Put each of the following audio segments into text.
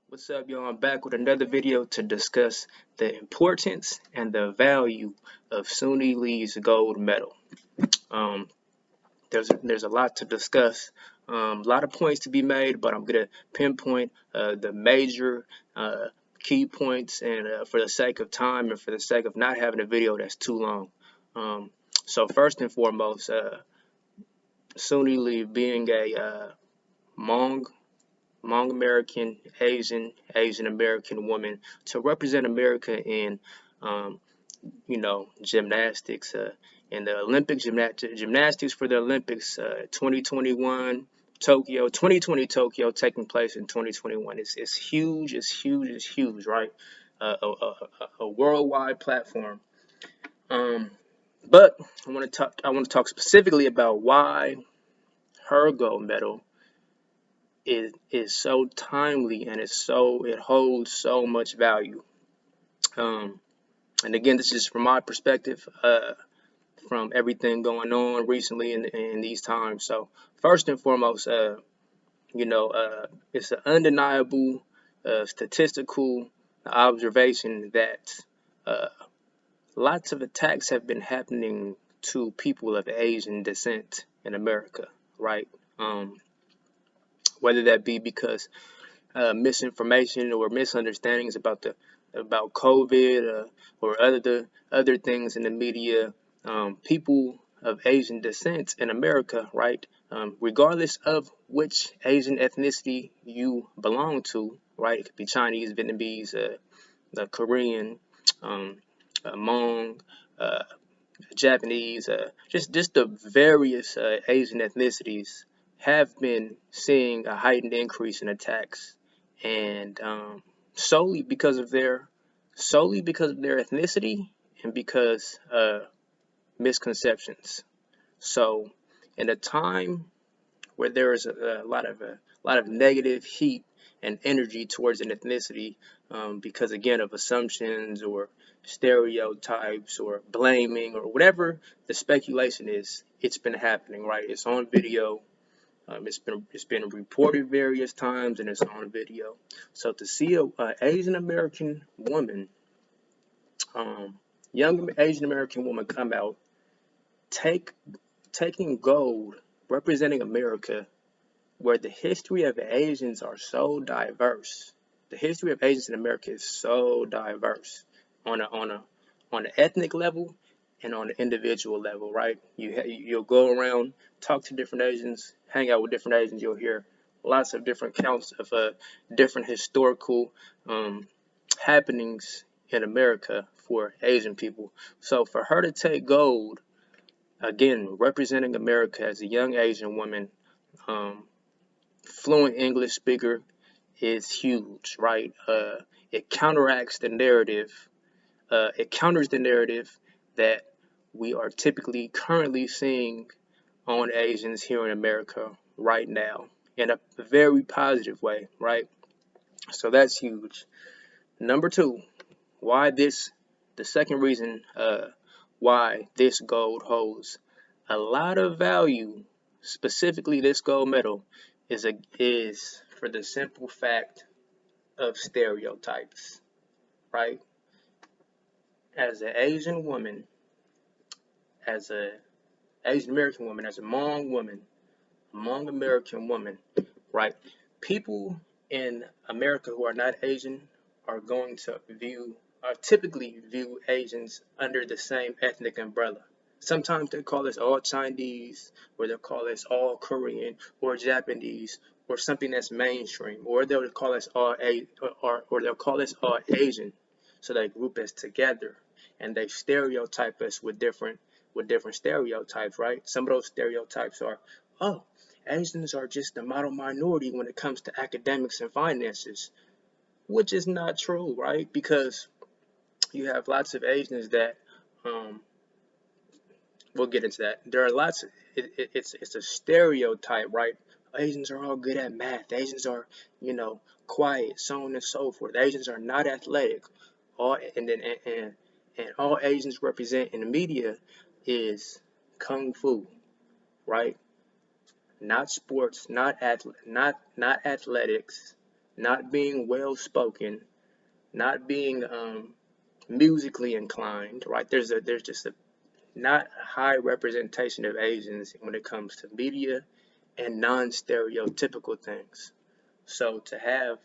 What's up, y'all? I'm back with another video to discuss the importance and the value of Suni Lee's gold medal. Um, there's a lot to discuss, a lot of points to be made, but I'm gonna pinpoint the major key points, and for the sake of time and for the sake of not having a video that's too long. Um, so first and foremost, Suni Lee being a Hmong Hmong-American, Asian American woman to represent America in, um, gymnastics, in the Olympic gymnastics for the Olympics, 2021 Tokyo, 2020 Tokyo, taking place in 2021. It's huge. It's huge. It's huge, right? A worldwide platform. Um, but I want to talk specifically about why her gold medal is so timely, and it holds so much value. Um, and again, this is from my perspective, from everything going on recently in these times. So first and foremost, it's an undeniable statistical observation that uh, lots of attacks have been happening to people of Asian descent in America, right? Whether that be because misinformation or misunderstandings about COVID, or other things in the media. People of Asian descent in America, right? Regardless of which Asian ethnicity you belong to, right? It could be Chinese, Vietnamese, Korean, um, Hmong, uh, Japanese, just the various Asian ethnicities have been seeing a heightened increase in attacks, and solely because of their ethnicity, and because misconceptions. So, in a time where there is a lot of negative heat and energy towards an ethnicity, because again of assumptions or stereotypes or blaming or whatever the speculation is, it's been happening, right? It's on video. It's been reported various times, and it's on video. So to see a Asian American woman, um, young Asian American woman, come out, take taking gold, representing America, where the history of Asians are so diverse. The history of Asians in America is so diverse on an ethnic level and on an individual level, right? You'll go around, talk to different Asians, hang out with different Asians. You'll hear lots of different accounts of different historical um, happenings in America for Asian people. So for her to take gold, again representing America as a young Asian woman, um, fluent English speaker, is huge, right? It counteracts the narrative. It counters the narrative that we are typically currently seeing on Asians here in America right now, in a very positive way, right? So that's huge. Number two, why this, the second reason why this gold holds a lot of value, specifically this gold medal, is for the simple fact of stereotypes, right? As an Asian woman, as a Asian American woman, as a Hmong woman, Hmong American woman, right? People in America who are not Asian are going to typically view Asians under the same ethnic umbrella. Sometimes they call us all Chinese, or they'll call us all Korean or Japanese, or something that's mainstream, or they'll call us or they'll call us all Asian. So they group us together, and they stereotype us with different stereotypes, right? Some of those stereotypes are, oh, Asians are just the model minority when it comes to academics and finances, which is not true, right? Because you have lots of Asians that, um, we'll get into that. There are lots. It's a stereotype, right? Asians are all good at math. Asians are, quiet, so on and so forth. Asians are not athletic. All and all Asians represent in the media is kung fu, right? Not sports, not athletics, not being well spoken, not being musically inclined, right? There's just a not high representation of Asians when it comes to media and non-stereotypical things. So to have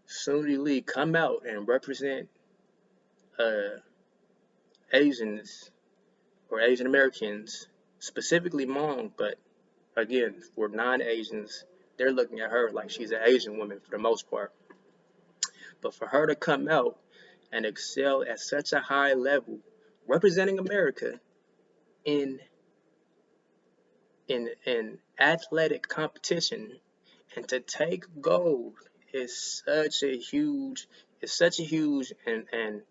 Suni Lee come out and represent uh, Asians or Asian Americans, specifically Hmong, but again, for non-Asians, they're looking at her like she's an Asian woman for the most part. But for her to come out and excel at such a high level, representing America in in athletic competition, and to take gold is such a huge and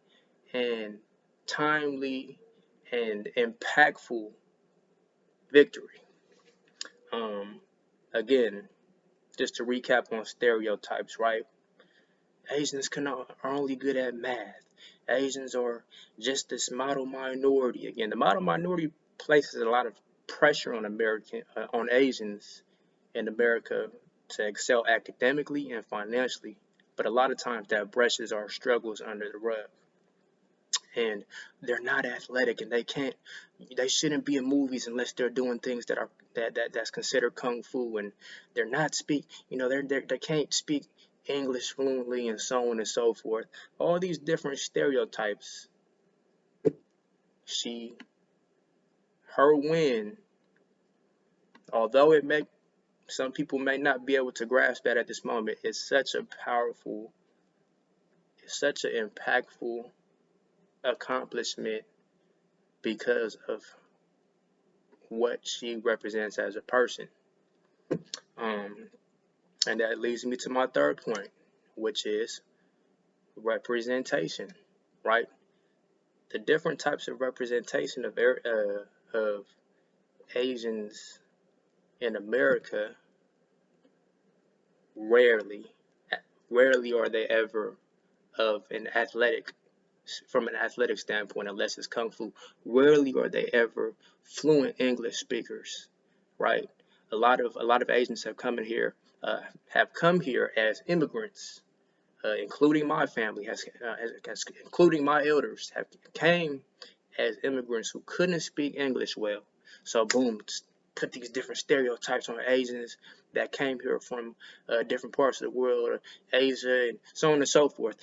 timely and impactful victory. Um, Again, just to recap on stereotypes, right? Asians are only good at math. Asians are just this model minority. Again, the model minority places a lot of pressure on on Asians in America to excel academically and financially. But a lot of times that brushes our struggles under the rug. And they're not athletic, and they shouldn't be in movies unless they're doing things that's considered kung fu, and they're not speak they can't speak English fluently, and so on and so forth. All these different stereotypes. she Her win, although some people may not be able to grasp that at this moment, is such a powerful, it's such an impactful accomplishment because of what she represents as a person. Um, and that leads me to my third point, which is representation, right? The different types of representation of Asians in America, rarely, rarely are they ever of an athletic, from an athletic standpoint, unless it's kung fu, rarely are they ever fluent English speakers, right? A lot of Asians have come here as immigrants, including my family, including my elders, have came as immigrants who couldn't speak English well. So boom, put these different stereotypes on Asians that came here from different parts of the world, or Asia, and so on and so forth.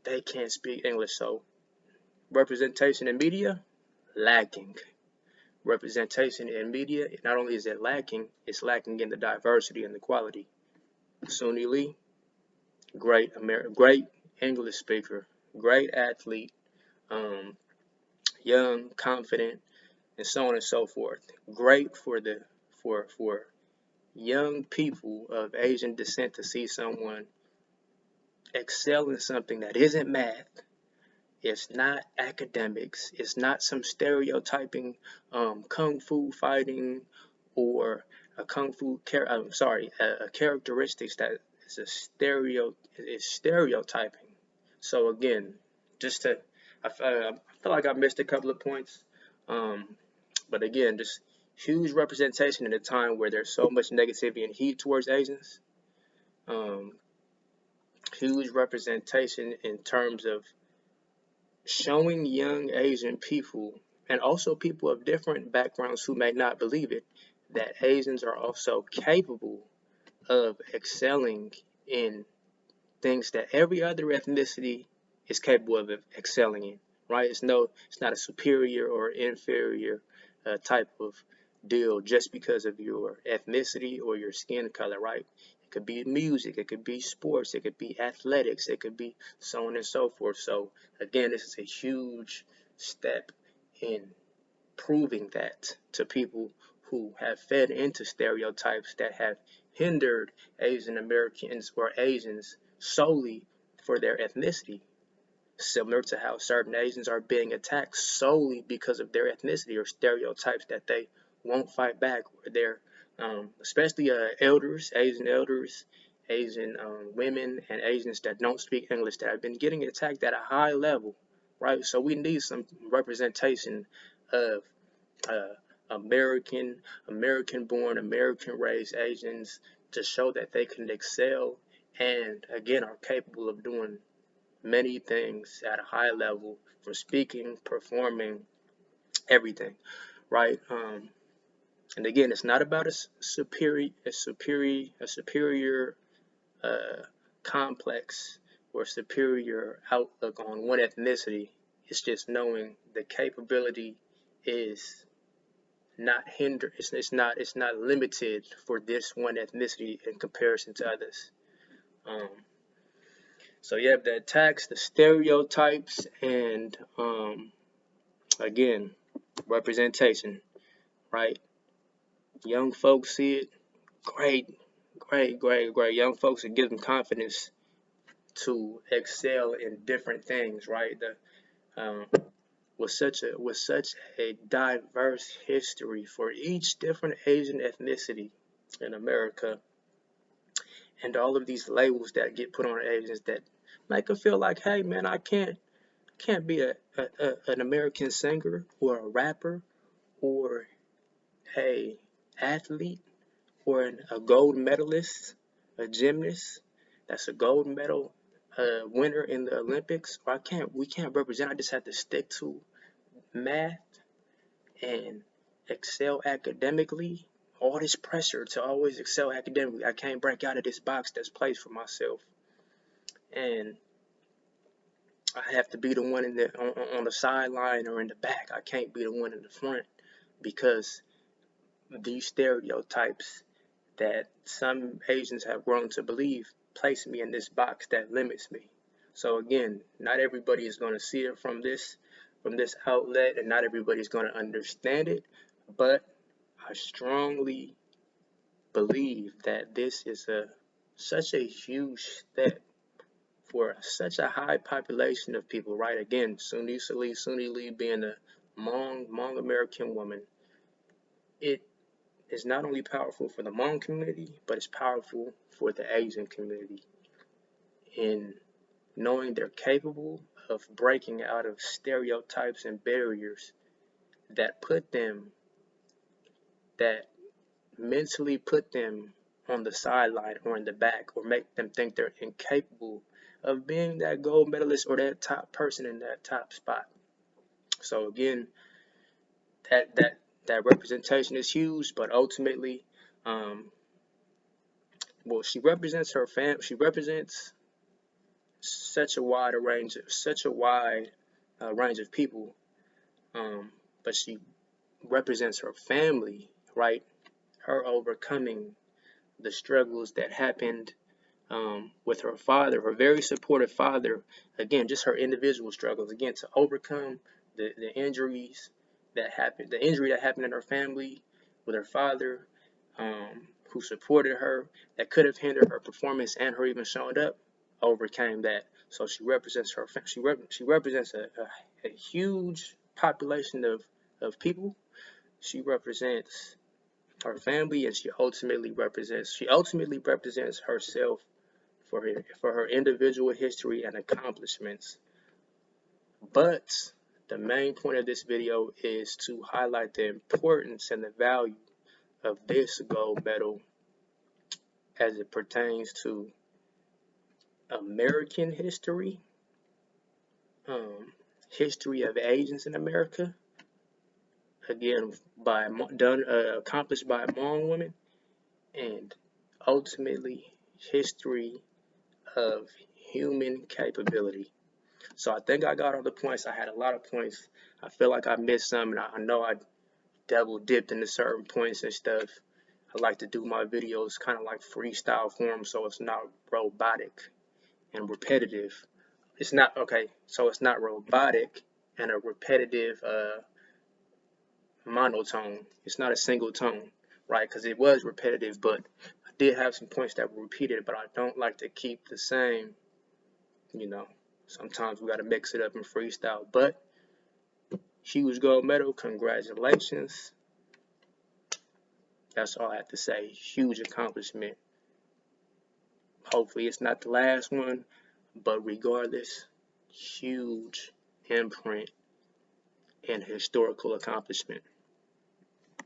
They can't speak English, so representation in media, lacking. Representation in media, not only is it lacking, it's lacking in the diversity and the quality. Suni Lee, great English speaker, great athlete, um, young, confident, and so on and so forth. Great for young people of Asian descent to see someone excel in something that isn't math. It's not academics. It's not some stereotyping kung fu fighting, or a kung fu a characteristics that is stereotyping. So again, just to I feel like I missed a couple of points, um, but again, just huge representation in a time where there's so much negativity and heat towards Asians. Um, Huge representation in terms of showing young Asian people, and also people of different backgrounds who may not believe it, that Asians are also capable of excelling in things that every other ethnicity is capable of excelling in, right? It's not a superior or inferior type of deal just because of your ethnicity or your skin color, right? It could be music, it could be sports, it could be athletics, it could be so on and so forth. So again, this is a huge step in proving that to people who have fed into stereotypes that have hindered Asian Americans or Asians solely for their ethnicity, similar to how certain Asians are being attacked solely because of their ethnicity or stereotypes that they won't fight back. They're especially Asian elders, Asian women, and Asians that don't speak English that have been getting attacked at a high level, right? So we need some representation of uh, American-born, American-raised Asians to show that they can excel and again are capable of doing many things at a high level, from speaking, performing, everything, right? And again, it's not about a superior uh, complex or superior outlook on one ethnicity. It's just knowing the capability is not hindered. It's not limited for this one ethnicity in comparison to others. Um, so you have the attacks, the stereotypes, and again, representation, right? Young folks see it. Great, great. Young folks, it gives them confidence to excel in different things, right? With such a diverse history for each different Asian ethnicity in America, and all of these labels that get put on Asians that make them feel like, hey man, I can't be an American singer or a rapper or a athlete or a gold medalist, a gymnast that's a gold medal winner in the Olympics. Or we can't represent. I just have to stick to math and excel academically. All this pressure to always excel academically. I can't break out of this box that's placed for myself, and I have to be the one on the sideline or in the back. I can't be the one in the front because these stereotypes that some Asians have grown to believe place me in this box that limits me. So again, not everybody is going to see it from this outlet, and not everybody is going to understand it, but I strongly believe that this is such a huge step for such a high population of people, right? Again, Suni Lee being a Hmong-American woman, it is not only powerful for the Hmong community, but it's powerful for the Asian community in knowing they're capable of breaking out of stereotypes and barriers that that mentally put them on the sideline or in the back, or make them think they're incapable of being that gold medalist or that top person in that top spot. So again, that representation is huge, but ultimately, well, she represents her fam. She represents such a wide range of people, but she represents her family, right? Her overcoming the struggles that happened with her father, her very supportive father. Again, just her individual struggles. Again, to overcome the injuries that happened, the injury that happened in her family with her father, who supported her, that could have hindered her performance and her even showing up, overcame that. So she represents she represents a huge population of people. She represents her family, and she ultimately represents herself for her individual history and accomplishments. But the main point of this video is to highlight the importance and the value of this gold medal as it pertains to American history, history of Asians in America, again accomplished by a Hmong woman, and ultimately history of human capability. So I think I got all the points. I had a lot of points. I feel like I missed some, and I know I double dipped into certain points and stuff. I like to do my videos kind of like freestyle form, so it's not robotic and repetitive. It's not okay. So it's not robotic and a repetitive monotone. It's not a single tone, right? Because it was repetitive, but I did have some points that were repeated. But I don't like to keep the same. You know, sometimes we got to mix it up and freestyle. But huge gold medal, congratulations. That's all I have to say. Huge accomplishment. Hopefully it's not the last one, but regardless, huge imprint and historical accomplishment.